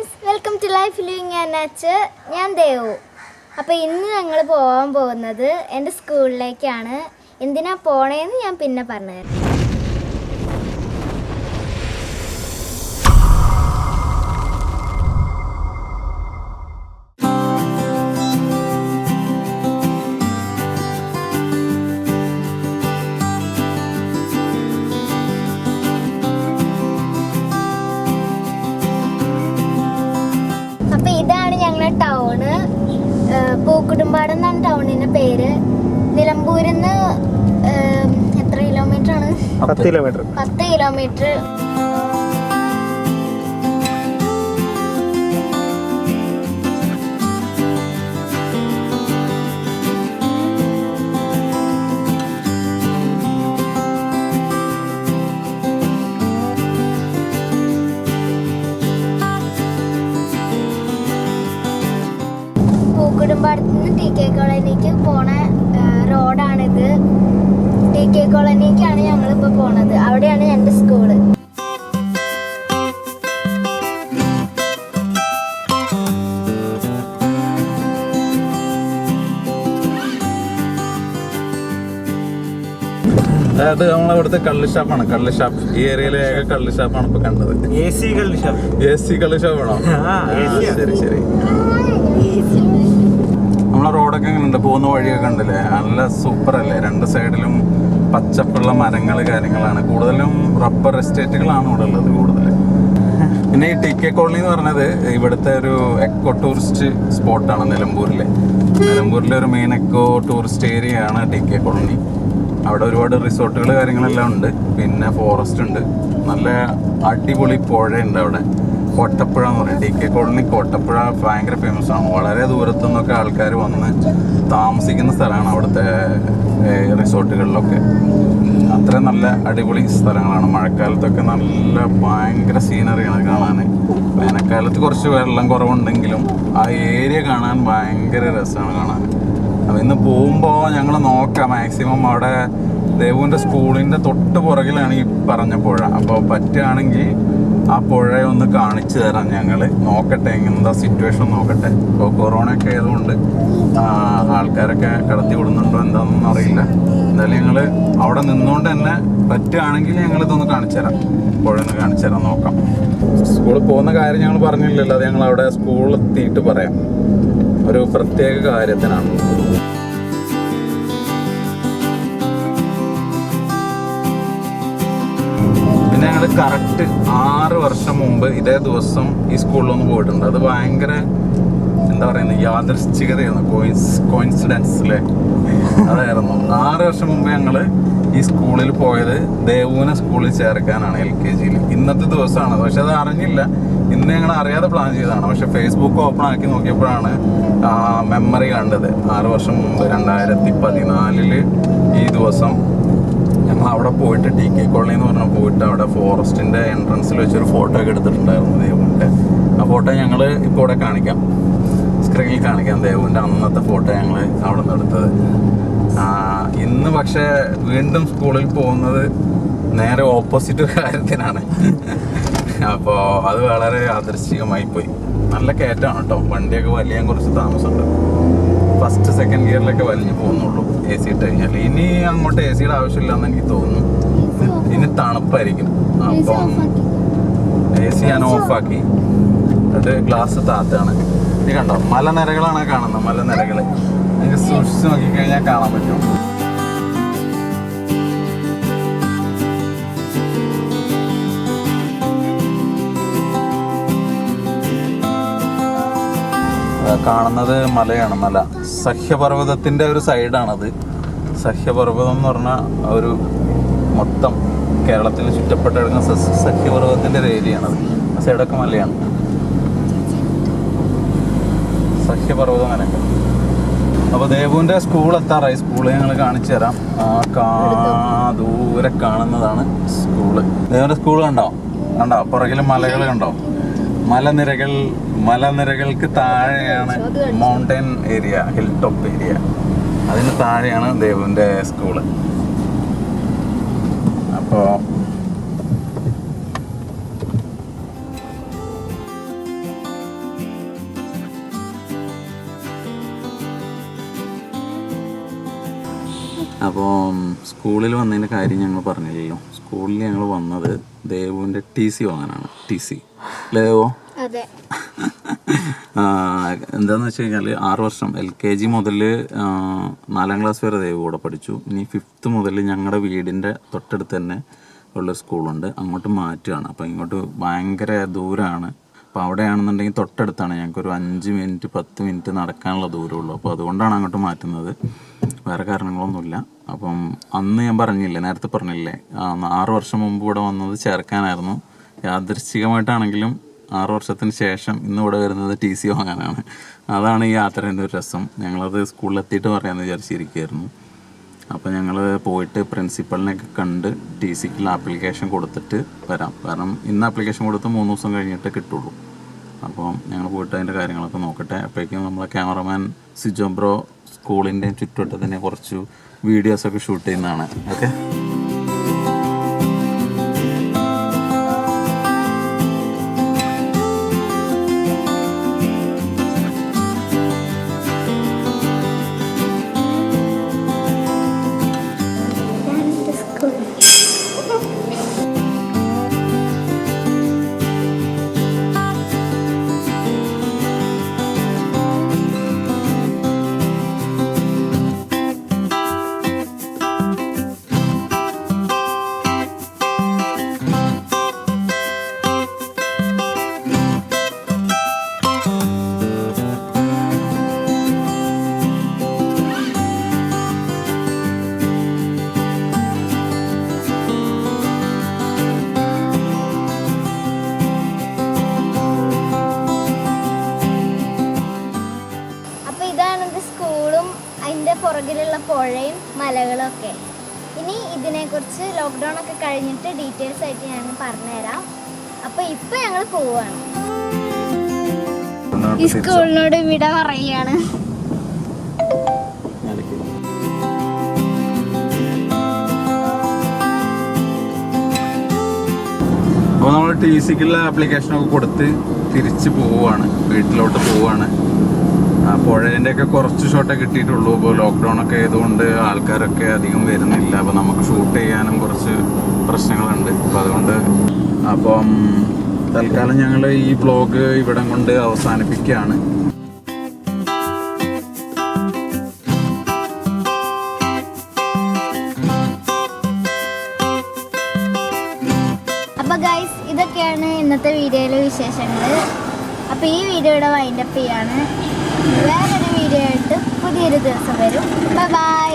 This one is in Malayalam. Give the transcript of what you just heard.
Friends, welcome to life living and nature. ഞാൻ ദേവു. അപ്പോൾ ഇന്ന് ഞങ്ങൾ പോകാൻ പോകുന്നത് എൻ്റെ സ്കൂളിലേക്കാണ്. എന്തിനാ പോണേന്ന് ഞാൻ പിന്നെ പറഞ്ഞുതരാം. അപ്പോൾ ഇതാണ് ഞങ്ങളുടെ ടൗണ്. പൂക്കുടുംപാട് എന്നാണ് ടൗണിൻ്റെ പേര്. നിലമ്പൂരിൽ നിന്ന് എത്ര കിലോമീറ്റർ ആണ്? 10 കിലോമീറ്റർ. പൂക്കുടുംപാടത്ത് നിന്ന് ടി കെ കോളനിക്ക് പോണ റോഡാണിത്. ടി കെ കോളനിക്കാണ് ഞങ്ങളിപ്പോൾ പോണത്. അവിടെയാണ് എൻ്റെ സ്കൂള്. അതായത് നമ്മളിവിടുത്തെ കള്ള് ഷാപ്പാണ്. കള്ള് ഷാപ്പ് ഈ ഏരിയയിലെ ഏക കള്ള് ഷാപ്പാണ് ഇപ്പൊ കണ്ടത്. AC കള്ള് ഷാപ്പാണോ? ശരി ശരി. നമ്മളെ റോഡൊക്കെ എങ്ങനെയുണ്ട്? പോകുന്ന വഴിയൊക്കെ ഉണ്ടല്ലേ? നല്ല സൂപ്പർ അല്ലേ? രണ്ട് സൈഡിലും പച്ചപ്പുള്ള മരങ്ങൾ കാര്യങ്ങളാണ്. കൂടുതലും റബ്ബർ എസ്റ്റേറ്റുകളാണ് ഇവിടെ ഉള്ളത് കൂടുതൽ. പിന്നെ ഈ ടി കെ കോളനി എന്ന് പറഞ്ഞത് ഇവിടുത്തെ ഒരു എക്കോ ടൂറിസ്റ്റ് സ്പോട്ടാണ്. നിലമ്പൂരിലെ ഒരു മെയിൻ എക്കോ ടൂറിസ്റ്റ് ഏരിയ ആണ് ടി കെ കോളനി. അവിടെ ഒരുപാട് റിസോർട്ടുകൾ കാര്യങ്ങളെല്ലാം ഉണ്ട്. പിന്നെ ഫോറസ്റ്റ് ഉണ്ട്. നല്ല അടിപൊളി പുഴയുണ്ട് അവിടെ. കോട്ടപ്പുഴ എന്ന് പറയും. ടി കെ കോളനി കോട്ടപ്പുഴ ഭയങ്കര ഫേമസ് ആണ്. വളരെ ദൂരത്തു നിന്നൊക്കെ ആൾക്കാർ വന്ന് താമസിക്കുന്ന സ്ഥലമാണ് അവിടുത്തെ റിസോർട്ടുകളിലൊക്കെ. അത്രയും നല്ല അടിപൊളി സ്ഥലങ്ങളാണ്. മഴക്കാലത്തൊക്കെ നല്ല ഭയങ്കര സീനറിയാണ് കാണാൻ. വേനൽക്കാലത്ത് കുറച്ച് വെള്ളം കുറവുണ്ടെങ്കിലും ആ ഏരിയ കാണാൻ ഭയങ്കര രസമാണ് കാണാൻ. അപ്പോൾ ഇന്ന് പോകുമ്പോൾ ഞങ്ങൾ നോക്കാം മാക്സിമം. അവിടെ ദേവുവിൻ്റെ സ്കൂളിൻ്റെ തൊട്ട് പുറകിലാണ് ഈ പറഞ്ഞ പുഴ. അപ്പോൾ പറ്റുകയാണെങ്കിൽ ആ പുഴയൊന്ന് കാണിച്ചു തരാം. ഞങ്ങൾ നോക്കട്ടെ എന്താ സിറ്റുവേഷൻ നോക്കട്ടെ. ഇപ്പോൾ കൊറോണയൊക്കെ ആയതുകൊണ്ട് ആൾക്കാരൊക്കെ കടത്തി വിടുന്നുണ്ടോ എന്താണെന്നൊന്നും അറിയില്ല. എന്തായാലും ഞങ്ങൾ അവിടെ നിന്നുകൊണ്ട് തന്നെ പറ്റുകയാണെങ്കിൽ ഞങ്ങളിതൊന്ന് കാണിച്ചു തരാം. പുഴയൊന്ന് കാണിച്ചു തരാം, നോക്കാം. സ്കൂളിൽ പോകുന്ന കാര്യം ഞങ്ങൾ പറഞ്ഞില്ലല്ലോ. അത് ഞങ്ങൾ അവിടെ സ്കൂളിൽ എത്തിയിട്ട് പറയാം. ഒരു പ്രത്യേക കാര്യത്തിനാണ്. പിന്നെ ഞങ്ങൾ കറക്റ്റ് 6 വർഷം മുമ്പ് ഇതേ ദിവസം ഈ സ്കൂളിലൊന്ന് പോയിട്ടുണ്ട്. അത് ഭയങ്കര എന്താ പറയുന്നത്, യാദൃശ്ചികതയാണ്, കോയിൻസിഡൻസ് അല്ലേ? അതായിരുന്നു 6 വർഷം മുമ്പ് ഞങ്ങൾ ഈ സ്കൂളിൽ പോയത്. ദേവുവിനെ സ്കൂളിൽ ചേർക്കാനാണ്, LKG. ഇന്നത്തെ ദിവസമാണ്. പക്ഷെ അത് അറിഞ്ഞില്ല. ഇന്ന് ഞങ്ങൾ അറിയാതെ പ്ലാൻ ചെയ്തതാണ്. പക്ഷെ ഫേസ്ബുക്ക് ഓപ്പൺ ആക്കി നോക്കിയപ്പോഴാണ് മെമ്മറി കണ്ടത്. 6 വർഷം മുമ്പ് 2014 ഈ ദിവസം ഞങ്ങൾ അവിടെ പോയിട്ട് ടി കെ കോളനി എന്ന് പറഞ്ഞാൽ പോയിട്ട് അവിടെ ഫോറസ്റ്റിൻ്റെ എൻട്രൻസിൽ വെച്ചൊരു ഫോട്ടോ ഒക്കെ എടുത്തിട്ടുണ്ടായിരുന്നു ദേവുവിൻ്റെ. ആ ഫോട്ടോ ഞങ്ങൾ ഇപ്പോൾ ഇവിടെ കാണിക്കാം, സ്ക്രീനിൽ കാണിക്കാം. ദേവുവിൻ്റെ അന്നത്തെ ഫോട്ടോ ഞങ്ങൾ അവിടെ നിന്ന് എടുത്തത്. ഇന്ന് പക്ഷേ വീണ്ടും സ്കൂളിൽ പോകുന്നത് നേരെ ഓപ്പോസിറ്റ് കാര്യത്തിനാണ്. അപ്പോൾ അത് വളരെ യാദൃശ്ചികമായി പോയി. നല്ല കയറ്റമാണ് കേട്ടോ. വണ്ടിയൊക്കെ വലിയാൻ കുറച്ച് താമസമുണ്ട്. ഫസ്റ്റ് സെക്കൻഡ് ഗിയറിലൊക്കെ വലിഞ്ഞു പോകുന്നുള്ളൂ AC ഇട്ട് കഴിഞ്ഞാൽ. ഇനി അങ്ങോട്ട് AC-യുടെ ആവശ്യമില്ലെന്ന് എനിക്ക് തോന്നുന്നു. ഇനി തണുപ്പായിരിക്കും. അപ്പം AC ഞാൻ ഓഫാക്കി. അത് ഗ്ലാസ് താത്താണ്. ഇത് കണ്ടോ, മലനിരകളാണ് കാണുന്നത്. മലനിരകൾ നിങ്ങൾക്ക് സൂക്ഷിച്ച് നോക്കിക്കഴിഞ്ഞാൽ കാണാൻ പറ്റും. കാണുന്നത് മലയാണ്. മല സഹ്യപർവ്വതത്തിൻ്റെ ഒരു സൈഡാണത്. സഹ്യപർവ്വതം എന്ന് പറഞ്ഞാൽ ഒരു മൊത്തം കേരളത്തിൽ ചുറ്റപ്പെട്ട് കിടക്കുന്ന സഹ്യപർവ്വതത്തിൻ്റെ ഒരു ഏരിയയാണത്. ആ സൈഡൊക്കെ മലയാണ്. സഹ്യപർവ്വതം അങ്ങനെയൊക്കെ. അപ്പോൾ ദേവുവിൻ്റെ സ്കൂൾ എത്താറായി. സ്കൂള് ഞങ്ങൾ കാണിച്ചു തരാം. ദൂരെ കാണുന്നതാണ് സ്കൂള്. ദേവുവിൻ്റെ സ്കൂൾ കണ്ടോ? പുറകിൽ മലകൾ കണ്ടോ? മലനിരകൾക്ക് താഴെയാണ് mountain area, hill top area. അതിന് താഴെയാണ് ദേവുവിൻ്റെ സ്കൂള്. അപ്പോൾ അപ്പോൾ സ്കൂളിൽ വന്നതിൻ്റെ കാര്യം ഞങ്ങൾ പറഞ്ഞില്ലല്ലോ. സ്കൂളിൽ ഞങ്ങൾ വന്നത് ദേവുവിൻ്റെ TC വാങ്ങാനാണ്. TC അല്ലേ ദേവോ? അതെ. എന്താണെന്ന് വെച്ച് കഴിഞ്ഞാൽ 6 വർഷം LKG മുതൽ 4ാം ക്ലാസ് വരെ ദേവ് കൂടെ പഠിച്ചു. ഇനി 5th മുതൽ ഞങ്ങളുടെ വീടിൻ്റെ തൊട്ടടുത്ത് തന്നെ ഉള്ള സ്കൂളുണ്ട്, അങ്ങോട്ട് മാറ്റുകയാണ്. അപ്പോൾ ഇങ്ങോട്ട് ഭയങ്കര ദൂരമാണ്. അപ്പോൾ അവിടെയാണെന്നുണ്ടെങ്കിൽ തൊട്ടടുത്താണ്, ഞങ്ങൾക്കൊരു 5 മിനിറ്റ് 10 മിനിറ്റ് നടക്കാനുള്ള ദൂരമുള്ളൂ. അപ്പോൾ അതുകൊണ്ടാണ് അങ്ങോട്ട് മാറ്റുന്നത്, വേറെ കാരണങ്ങളൊന്നുമില്ല. അപ്പം അന്ന് ഞാൻ പറഞ്ഞില്ലേ, നേരത്തെ പറഞ്ഞില്ലേ, 6 വർഷം മുമ്പ് ഇവിടെ വന്നത് ചേർക്കാനായിരുന്നു. യാദൃശ്ചികമായിട്ടാണെങ്കിലും 6 വർഷത്തിന് ശേഷം ഇന്ന് ഇവിടെ വരുന്നത് TC വാങ്ങാനാണ്. അതാണ് ഈ യാത്രേൻ്റെ ഒരു രസം. ഞങ്ങളത് സ്കൂളിലെത്തിയിട്ട് പറയാമെന്ന് വിചാരിച്ചിരിക്കുകയായിരുന്നു. അപ്പോൾ ഞങ്ങൾ പോയിട്ട് പ്രിൻസിപ്പളിനെയൊക്കെ കണ്ട് TCക്കുള്ള ആപ്ലിക്കേഷൻ കൊടുത്തിട്ട് വരാം. കാരണം ഇന്ന് ആപ്ലിക്കേഷൻ കൊടുത്ത് 3 ദിവസം കഴിഞ്ഞിട്ട് കിട്ടുള്ളൂ. അപ്പോൾ ഞങ്ങൾ പോയിട്ട് അതിൻ്റെ കാര്യങ്ങളൊക്കെ നോക്കട്ടെ. അപ്പോഴേക്കും നമ്മളെ ക്യാമറമാൻ സിജോ ബ്രോ സ്കൂളിൻ്റെയും ചുറ്റുവട്ടത്തിൻ്റെ കുറച്ച് വീഡിയോസൊക്കെ ഷൂട്ട് ചെയ്യുന്നതാണ്. ഓക്കെ. പുറകിലുള്ള പുഴയും മലകളും ഒക്കെ. ഇനി ഇതിനെക്കുറിച്ച് ലോക്ക്ഡൗൺ ഒക്കെ കഴിഞ്ഞിട്ട് ഡീറ്റെയിൽസ് ആയിട്ട് ഞാൻ പറഞ്ഞുതരാം. അപ്പോൾ ഇപ്പോൾ ഞങ്ങൾ പോവുകയാണ്. ഈ സ്കൂളിനോട് വിട പറയുകയാണ്. അപ്പോൾ നമ്മൾ TCക്കുള്ള ആപ്ലിക്കേഷനൊക്കെ കൊടുത്ത് തിരിച്ച് പോവുകയാണ്, വീട്ടിലോട്ട് പോവുകയാണ്. പുഴേൻ്റെയൊക്കെ കുറച്ച് ഷോട്ടേ കിട്ടിയിട്ടുള്ളൂ. ഇപ്പോൾ ലോക്ക്ഡൗൺ ഒക്കെ ആയതുകൊണ്ട് ആൾക്കാരൊക്കെ അധികം വരുന്നില്ല. അപ്പോൾ നമുക്ക് ഷൂട്ട് ചെയ്യാനും കുറച്ച് പ്രശ്നങ്ങളുണ്ട്. അപ്പോൾ അതുകൊണ്ട് തൽക്കാലം ഞങ്ങൾ ഈ വ്ളോഗ് ഇവിടം കൊണ്ട് അവസാനിപ്പിക്കുകയാണ്. അപ്പോൾ ഗൈസ്, ഇതൊക്കെയാണ് ഇന്നത്തെ വീഡിയോയിലെ വിശേഷങ്ങൾ. അപ്പോൾ ഈ വീഡിയോയുടെ വൈൻഡപ്പ് ചെയ്യാണ്. വേറൊരു വീഡിയോ ആയിട്ട് പുതിയൊരു ദിവസം വരും. Bye bye.